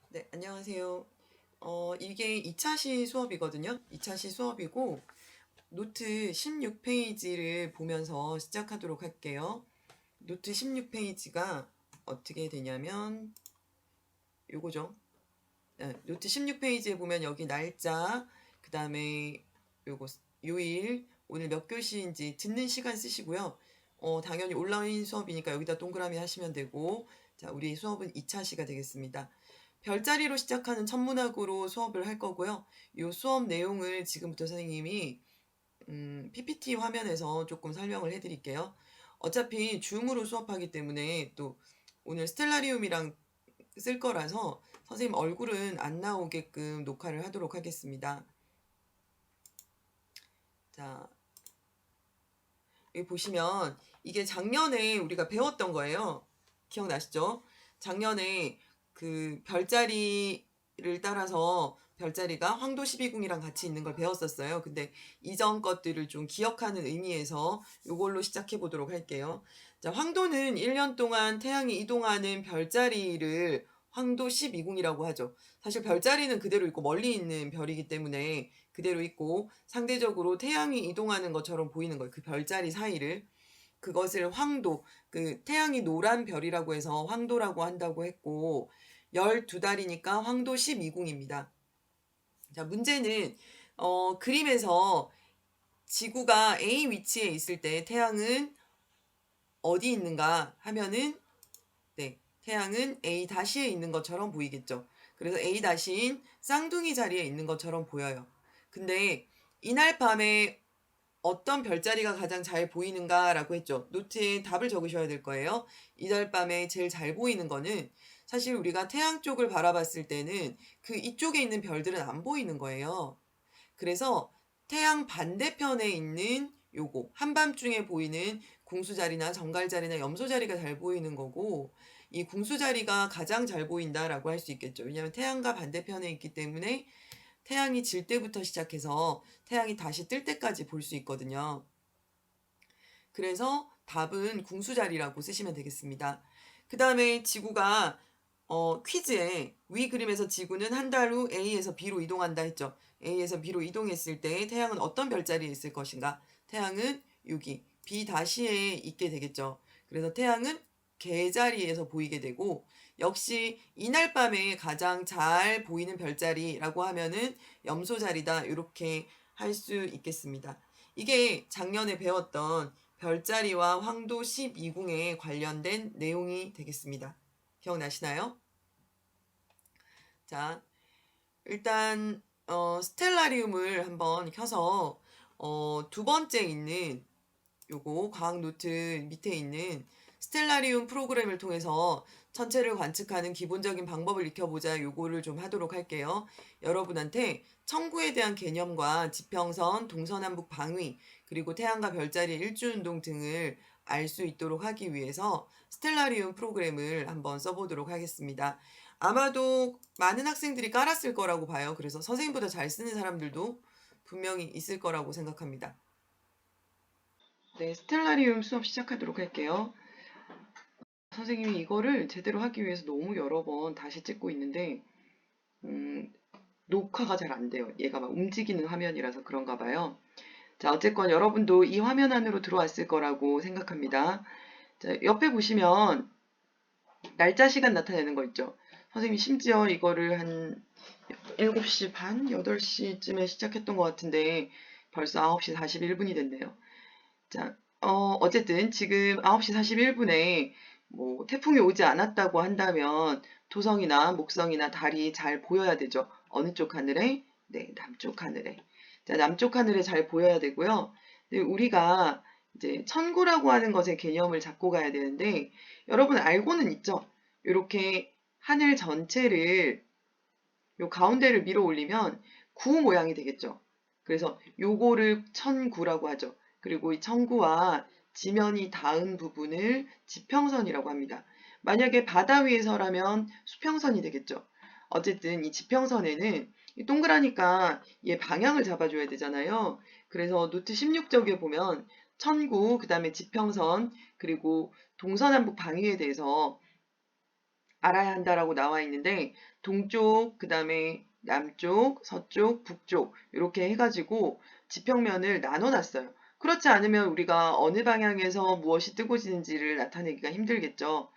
네, 안녕하세요. 이게 2차시 수업이거든요. 2차시 수업이고, 노트 16페이지를 보면서 시작하도록 할게요. 노트 16페이지가 어떻게 되냐면, 요거죠. 네, 노트 16페이지에 보면 여기 날짜, 그 다음에 요거, 요일, 오늘 몇 교시인지 듣는 시간 쓰시고요. 당연히 온라인 수업이니까 여기다 동그라미 하시면 되고, 자, 우리 수업은 2차시가 되겠습니다. 별자리로 시작하는 천문학으로 수업을 할 거고요. 이 수업 내용을 지금부터 선생님이 PPT 화면에서 조금 설명을 해드릴게요. 어차피 줌으로 수업하기 때문에 또 오늘 스텔라리움이랑 쓸 거라서 선생님 얼굴은 안 나오게끔 녹화를 하도록 하겠습니다. 자, 여기 보시면 이게 작년에 우리가 배웠던 거예요. 기억나시죠? 작년에 그 별자리를 따라서 별자리가 황도 12궁이랑 같이 있는 걸 배웠었어요. 근데 이전 것들을 좀 기억하는 의미에서 이걸로 시작해 보도록 할게요. 자, 황도는 1년 동안 태양이 이동하는 별자리를 황도 12궁이라고 하죠. 사실 별자리는 그대로 있고 멀리 있는 별이기 때문에 그대로 있고 상대적으로 태양이 이동하는 것처럼 보이는 거예요. 그 별자리 사이를. 그것을 황도, 그 태양이 노란 별이라고 해서 황도라고 한다고 했고 12달이니까 황도 12궁입니다. 자, 문제는 그림에서 지구가 A 위치에 있을 때 태양은 어디 있는가 하면은 네, 태양은 A 다시에 있는 것처럼 보이겠죠. 그래서 A 다시인 쌍둥이 자리에 있는 것처럼 보여요. 근데 이날 밤에 어떤 별자리가 가장 잘 보이는가라고 했죠. 노트에 답을 적으셔야 될 거예요. 이달 밤에 제일 잘 보이는 거는 사실 우리가 태양 쪽을 바라봤을 때는 그 이쪽에 있는 별들은 안 보이는 거예요. 그래서 태양 반대편에 있는 요거 한밤중에 보이는 궁수자리나 정갈자리나 염소자리가 잘 보이는 거고 이 궁수자리가 가장 잘 보인다라고 할 수 있겠죠. 왜냐하면 태양과 반대편에 있기 때문에 태양이 질 때부터 시작해서 태양이 다시 뜰 때까지 볼 수 있거든요. 그래서 답은 궁수자리라고 쓰시면 되겠습니다. 그 다음에 지구가 퀴즈에 위 그림에서 지구는 한 달 후 A에서 B로 이동한다 했죠. A에서 B로 이동했을 때 태양은 어떤 별자리에 있을 것인가? 태양은 여기 B 다시에 있게 되겠죠. 그래서 태양은 개자리에서 보이게 되고 역시 이날 밤에 가장 잘 보이는 별자리라고 하면은 염소자리다 이렇게 할 수 있겠습니다. 이게 작년에 배웠던 별자리와 황도 12궁에 관련된 내용이 되겠습니다. 기억나시나요? 자, 일단 스텔라리움을 한번 켜서 두 번째 있는 요거 과학 노트 밑에 있는 스텔라리움 프로그램을 통해서 천체를 관측하는 기본적인 방법을 익혀보자 요거를 좀 하도록 할게요. 여러분한테 천구에 대한 개념과 지평선, 동서남북 방위, 그리고 태양과 별자리의 일주운동 등을 알 수 있도록 하기 위해서 스텔라리움 프로그램을 한번 써보도록 하겠습니다. 아마도 많은 학생들이 깔았을 거라고 봐요. 그래서 선생님보다 잘 쓰는 사람들도 분명히 있을 거라고 생각합니다. 네, 스텔라리움 수업 시작하도록 할게요. 선생님이 이거를 제대로 하기 위해서 너무 여러 번 다시 찍고 있는데 녹화가 잘 안 돼요. 얘가 막 움직이는 화면이라서 그런가 봐요. 자, 어쨌건 여러분도 이 화면 안으로 들어왔을 거라고 생각합니다. 자, 옆에 보시면 날짜 시간 나타내는 거 있죠. 선생님이 심지어 이거를 한 7시 반, 8시쯤에 시작했던 것 같은데 벌써 9시 41분이 됐네요. 자, 어쨌든 지금 9시 41분에 뭐 태풍이 오지 않았다고 한다면 토성이나 목성이나 달이 잘 보여야 되죠. 어느 쪽 하늘에? 네, 남쪽 하늘에. 자, 남쪽 하늘에 잘 보여야 되고요. 근데 우리가 이제 천구라고 하는 것의 개념을 잡고 가야 되는데 여러분 알고는 있죠? 이렇게 하늘 전체를 요 가운데를 밀어 올리면 구 모양이 되겠죠. 그래서 요거를 천구라고 하죠. 그리고 이 천구와 지면이 닿은 부분을 지평선이라고 합니다. 만약에 바다 위에서라면 수평선이 되겠죠. 어쨌든 이 지평선에는 동그라니까 얘 방향을 잡아줘야 되잖아요. 그래서 노트 16쪽에 보면 천구, 그 다음에 지평선, 그리고 동서남북 방위에 대해서 알아야 한다라고 나와 있는데 동쪽, 그 다음에 남쪽, 서쪽, 북쪽 이렇게 해가지고 지평면을 나눠놨어요. 그렇지 않으면 우리가 어느 방향에서 무엇이 뜨고 지는지를 나타내기가 힘들겠죠.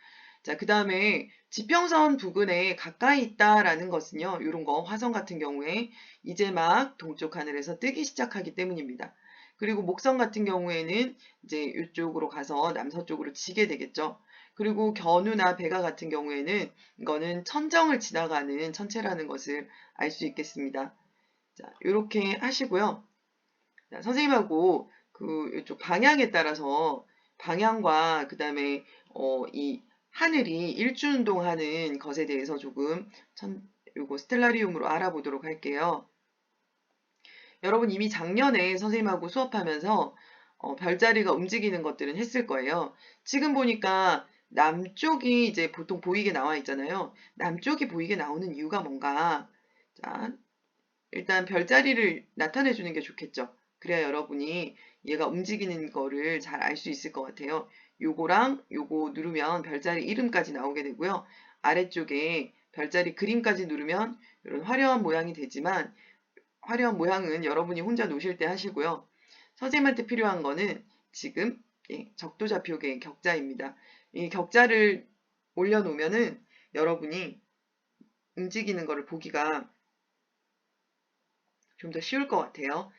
자, 그 다음에 지평선 부근에 가까이 있다라는 것은요. 이런 거 화성 같은 경우에 이제 막 동쪽 하늘에서 뜨기 시작하기 때문입니다. 그리고 목성 같은 경우에는 이제 이쪽으로 가서 남서쪽으로 지게 되겠죠. 그리고 견우나 백아 같은 경우에는 이거는 천정을 지나가는 천체라는 것을 알 수 있겠습니다. 자, 이렇게 하시고요. 자, 선생님하고 그 이쪽 방향에 따라서 방향과 그 다음에 이 하늘이 일주운동하는 것에 대해서 조금 요거 스텔라리움으로 알아보도록 할게요. 여러분 이미 작년에 선생님하고 수업하면서 별자리가 움직이는 것들은 했을 거예요. 지금 보니까 남쪽이 이제 보통 보이게 나와 있잖아요. 남쪽이 보이게 나오는 이유가 뭔가? 자, 일단 별자리를 나타내 주는 게 좋겠죠. 그래야 여러분이 얘가 움직이는 거를 잘 알 수 있을 것 같아요. 요거랑 요거 누르면 별자리 이름까지 나오게 되고요. 아래쪽에 별자리 그림까지 누르면 이런 화려한 모양이 되지만 화려한 모양은 여러분이 혼자 노실 때 하시고요. 선생님한테 필요한 거는 지금 적도좌표계의 격자입니다. 이 격자를 올려놓으면은 여러분이 움직이는 거를 보기가 좀 더 쉬울 것 같아요.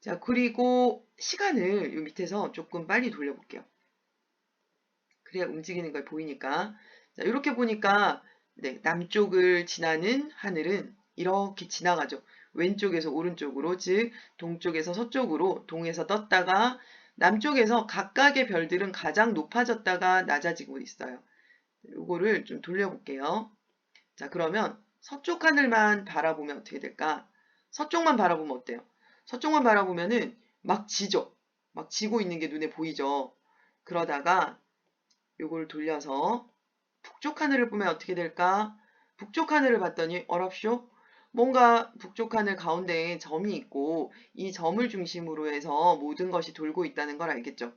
자, 그리고 시간을 이 밑에서 조금 빨리 돌려볼게요. 그래야 움직이는 걸 보이니까. 자, 이렇게 보니까 네, 남쪽을 지나는 하늘은 이렇게 지나가죠. 왼쪽에서 오른쪽으로, 즉 동쪽에서 서쪽으로 동에서 떴다가 남쪽에서 각각의 별들은 가장 높아졌다가 낮아지고 있어요. 이거를 좀 돌려볼게요. 자, 그러면 서쪽 하늘만 바라보면 어떻게 될까? 서쪽만 바라보면 어때요? 서쪽만 바라보면은 막 지죠. 막 지고 있는 게 눈에 보이죠. 그러다가 요걸 돌려서 북쪽 하늘을 보면 어떻게 될까? 북쪽 하늘을 봤더니 어랍쇼? 뭔가 북쪽 하늘 가운데에 점이 있고 이 점을 중심으로 해서 모든 것이 돌고 있다는 걸 알겠죠?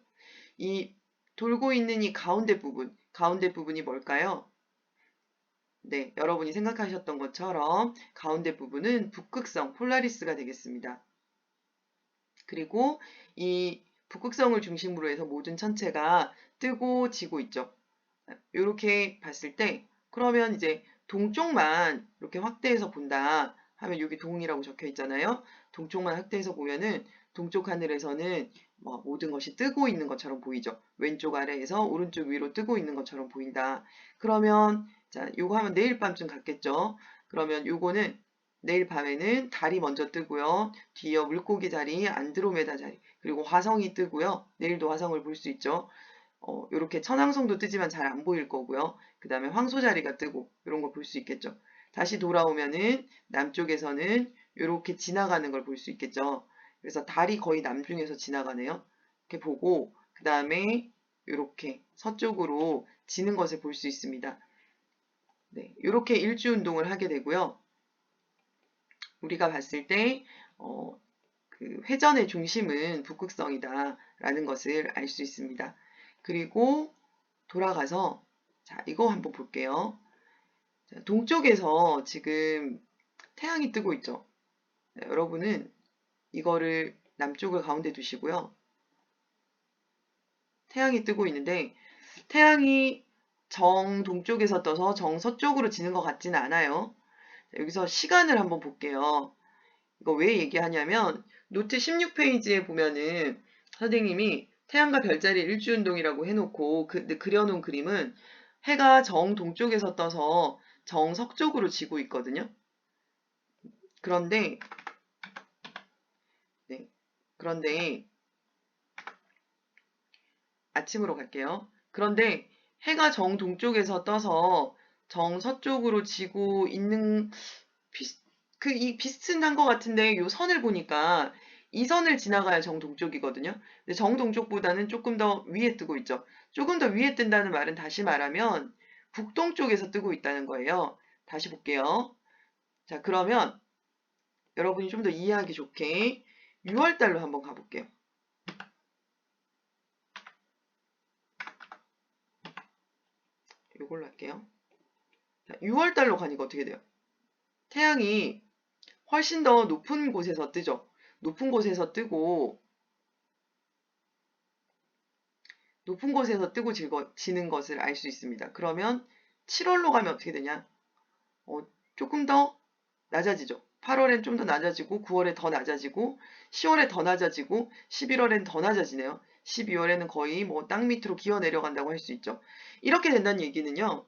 이 돌고 있는 이 가운데 부분이 뭘까요? 네, 여러분이 생각하셨던 것처럼 가운데 부분은 북극성, 폴라리스가 되겠습니다. 그리고 이 북극성을 중심으로 해서 모든 천체가 뜨고 지고 있죠. 이렇게 봤을 때 그러면 이제 동쪽만 이렇게 확대해서 본다 하면 여기 동이라고 적혀 있잖아요. 동쪽만 확대해서 보면은 동쪽 하늘에서는 뭐 모든 것이 뜨고 있는 것처럼 보이죠. 왼쪽 아래에서 오른쪽 위로 뜨고 있는 것처럼 보인다. 그러면 자, 요거 하면 내일 밤쯤 갔겠죠. 그러면 요거는 내일 밤에는 달이 먼저 뜨고요. 뒤이어 물고기 자리, 안드로메다 자리, 그리고 화성이 뜨고요. 내일도 화성을 볼 수 있죠. 이렇게 천왕성도 뜨지만 잘 안 보일 거고요. 그 다음에 황소자리가 뜨고 이런 걸 볼 수 있겠죠. 다시 돌아오면은 남쪽에서는 이렇게 지나가는 걸 볼 수 있겠죠. 그래서 달이 거의 남중에서 지나가네요. 이렇게 보고 그 다음에 이렇게 서쪽으로 지는 것을 볼 수 있습니다. 네, 이렇게 일주운동을 하게 되고요. 우리가 봤을 때 그 회전의 중심은 북극성이다라는 것을 알 수 있습니다. 그리고 돌아가서 자, 이거 한번 볼게요. 자, 동쪽에서 지금 태양이 뜨고 있죠. 자, 여러분은 이거를 남쪽을 가운데 두시고요. 태양이 뜨고 있는데 태양이 정 동쪽에서 떠서 정 서쪽으로 지는 것 같지는 않아요. 자, 여기서 시간을 한번 볼게요. 이거 왜 얘기하냐면 노트 16페이지에 보면은 선생님이 태양과 별자리 일주운동이라고 해놓고 그려놓은 그림은 해가 정 동쪽에서 떠서 정 서쪽으로 지고 있거든요. 그런데 네, 그런데 아침으로 갈게요. 그런데 해가 정 동쪽에서 떠서 정 서쪽으로 지고 있는 이 비슷한 것 같은데 요 선을 보니까 이 선을 지나가야 정동쪽이거든요. 근데 정동쪽보다는 조금 더 위에 뜨고 있죠. 조금 더 위에 뜬다는 말은 다시 말하면 북동쪽에서 뜨고 있다는 거예요. 다시 볼게요. 자, 그러면 여러분이 좀 더 이해하기 좋게 6월달로 한번 가볼게요. 이걸로 할게요. 6월 달로 가니까 어떻게 돼요? 태양이 훨씬 더 높은 곳에서 뜨죠. 높은 곳에서 뜨고 지는 것을 알 수 있습니다. 그러면 7월로 가면 어떻게 되냐? 조금 더 낮아지죠. 8월엔 좀 더 낮아지고 9월에 더 낮아지고 10월에 더 낮아지고 11월엔 더 낮아지네요. 12월에는 거의 뭐 땅 밑으로 기어 내려간다고 할 수 있죠. 이렇게 된다는 얘기는요.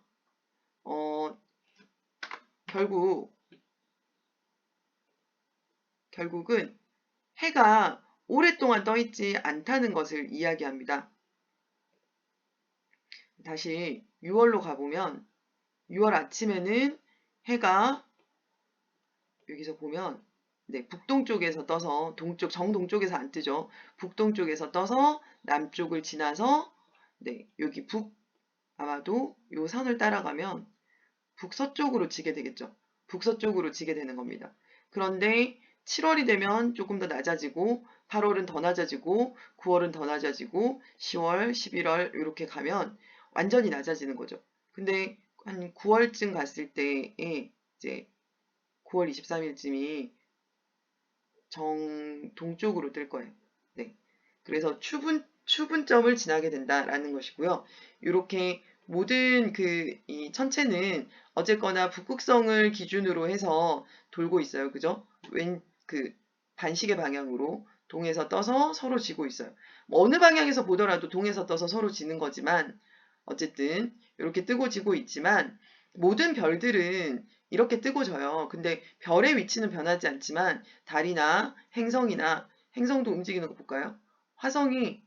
결국은 해가 오랫동안 떠 있지 않다는 것을 이야기합니다. 다시 6월로 가보면 6월 아침에는 해가 여기서 보면 북동쪽에서 떠서 정동쪽에서 안 뜨죠. 북동쪽에서 떠서 남쪽을 지나서 여기 아마도 요 선을 따라가면 북서쪽으로 지게 되겠죠. 북서쪽으로 지게 되는 겁니다. 그런데 7월이 되면 조금 더 낮아지고 8월은 더 낮아지고 9월은 더 낮아지고 10월, 11월 이렇게 가면 완전히 낮아지는 거죠. 근데 한 9월쯤 갔을 때에 이제 9월 23일쯤이 정동쪽으로 뜰 거예요. 네. 그래서 추분점을 지나게 된다라는 것이고요. 이렇게 모든 이 천체는 어쨌거나 북극성을 기준으로 해서 돌고 있어요. 그죠? 반시계 방향으로 동에서 떠서 서로 지고 있어요. 뭐 어느 방향에서 보더라도 동에서 떠서 서로 지는 거지만 어쨌든 이렇게 뜨고 지고 있지만 모든 별들은 이렇게 뜨고 져요. 근데 별의 위치는 변하지 않지만 달이나 행성도 움직이는 거 볼까요? 화성이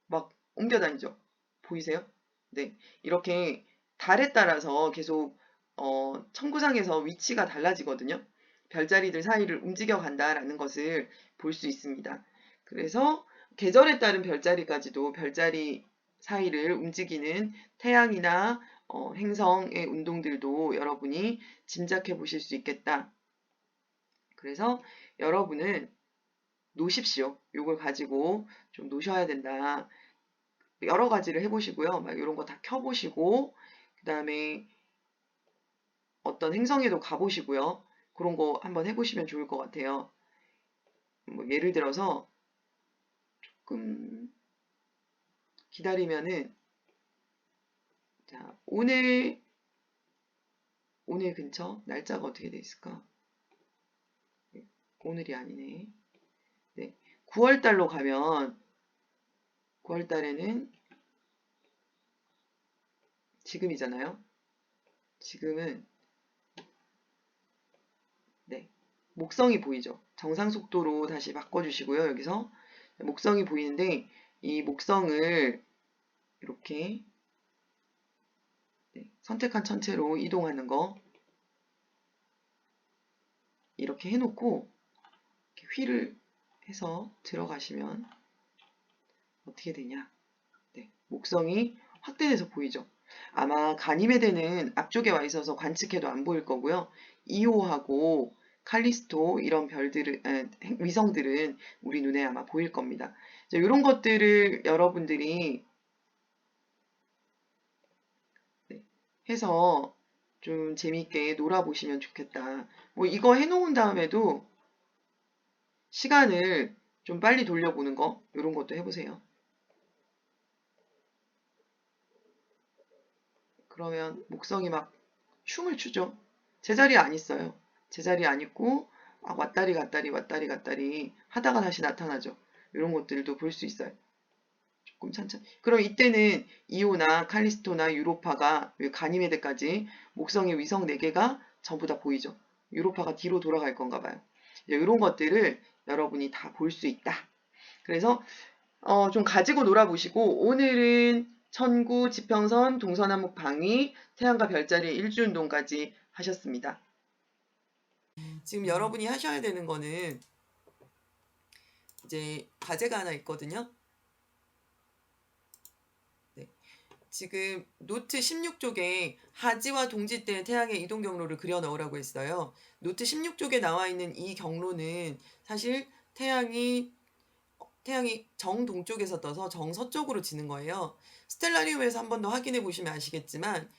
막 옮겨 다니죠. 보이세요? 네. 이렇게 달에 따라서 계속 천구상에서 위치가 달라지거든요. 별자리들 사이를 움직여 간다라는 것을 볼 수 있습니다. 그래서 계절에 따른 별자리까지도 별자리 사이를 움직이는 태양이나 행성의 운동들도 여러분이 짐작해 보실 수 있겠다. 그래서 여러분은 노십시오. 이걸 가지고 좀 노셔야 된다. 여러 가지를 해보시고요. 막 이런 거 다 켜보시고 그 다음에 어떤 행성에도 가보시고요. 그런 거 한번 해보시면 좋을 것 같아요. 뭐 예를 들어서 조금 기다리면은 자 오늘 근처 날짜가 어떻게 돼 있을까? 네, 오늘이 아니네. 네, 9월달로 가면 9월달에는 지금이잖아요. 지금은 목성이 보이죠. 정상 속도로 다시 바꿔주시고요. 여기서 목성이 보이는데 이 목성을 이렇게 선택한 천체로 이동하는 거 이렇게 해놓고 이렇게 휠을 해서 들어가시면 어떻게 되냐. 목성이 확대돼서 보이죠. 아마 가니메데는 앞쪽에 와 있어서 관측해도 안 보일 거고요. 이오하고 칼리스토 이런 위성들은 우리 눈에 아마 보일 겁니다. 이런 것들을 여러분들이 해서 좀 재밌게 놀아보시면 좋겠다. 뭐 이거 해놓은 다음에도 시간을 좀 빨리 돌려보는 거 이런 것도 해보세요. 그러면 목성이 막 춤을 추죠. 제자리에 안 있어요. 제자리에 안 있고 왔다리 갔다리 하다가 다시 나타나죠. 이런 것들도 볼 수 있어요. 조금 천천히. 그럼 이때는 이오나 칼리스토나 유로파가 가니메데까지 목성의 위성 4개가 전부 다 보이죠. 유로파가 뒤로 돌아갈 건가 봐요. 이런 것들을 여러분이 다 볼 수 있다. 그래서 좀 가지고 놀아보시고 오늘은 천구, 지평선, 동서남북 방위, 태양과 별자리의 일주운동까지 하셨습니다. 지금 여러분이 하셔야 되는 거는 이제 과제가 하나 있거든요. 지금 노트 16쪽에 하지와 동지 때 태양의 이동 경로를 그려 넣으라고 했어요. 노트 16쪽에 나와 있는 이 경로는 사실 태양이 정동쪽에서 떠서 정서쪽으로 지는 거예요. 스텔라리움에서 한 번 더 확인해 보시면 아시겠지만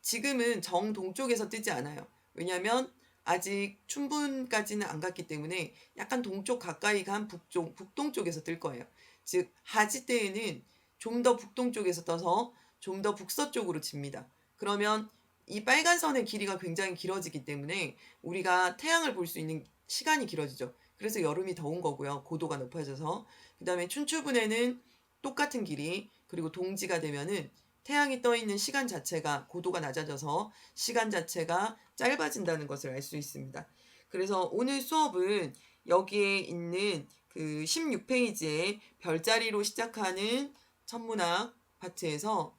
지금은 정동쪽에서 뜨지 않아요. 왜냐하면 아직 춘분까지는 안 갔기 때문에 약간 동쪽 가까이 간 북동쪽에서 뜰 거예요. 즉 하지 때에는 좀 더 북동쪽에서 떠서 좀 더 북서쪽으로 집니다. 그러면 이 빨간 선의 길이가 굉장히 길어지기 때문에 우리가 태양을 볼 수 있는 시간이 길어지죠. 그래서 여름이 더운 거고요. 고도가 높아져서. 그 다음에 춘추분해는 똑같은 길이, 그리고 동지가 되면은 태양이 떠 있는 시간 자체가 고도가 낮아져서 시간 자체가 짧아진다는 것을 알 수 있습니다. 그래서 오늘 수업은 여기에 있는 그 16페이지에 별자리로 시작하는 천문학 파트에서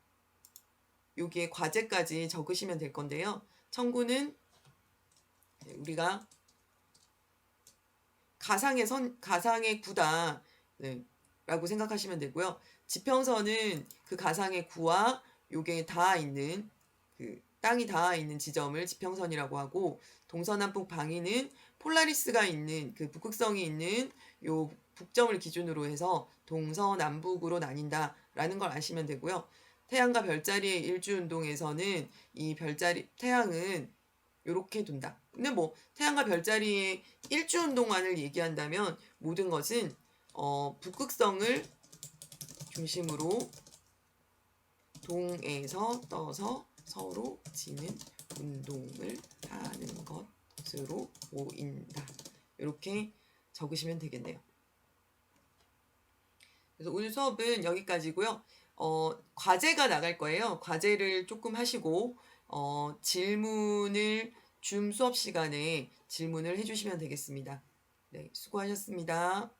여기에 과제까지 적으시면 될 건데요. 천구는 우리가 가상의 구다, 네, 라고 생각하시면 되고요. 지평선은 그 가상의 구와 요게 닿아 있는, 그 땅이 닿아 있는 지점을 지평선이라고 하고, 동서남북 방위는 폴라리스가 있는, 그 북극성이 있는 요 북점을 기준으로 해서 동서남북으로 나뉜다 라는 걸 아시면 되고요. 태양과 별자리의 일주운동에서는 이 태양은 요렇게 돈다. 근데 뭐 태양과 별자리의 일주운동만을 얘기한다면 모든 것은 북극성을 중심으로 동에서 떠서 서로 지는 운동을 하는 것으로 보인다. 이렇게 적으시면 되겠네요. 그래서 오늘 수업은 여기까지고요. 과제가 나갈 거예요. 과제를 조금 하시고 질문을 줌 수업 시간에 질문을 해주시면 되겠습니다. 네, 수고하셨습니다.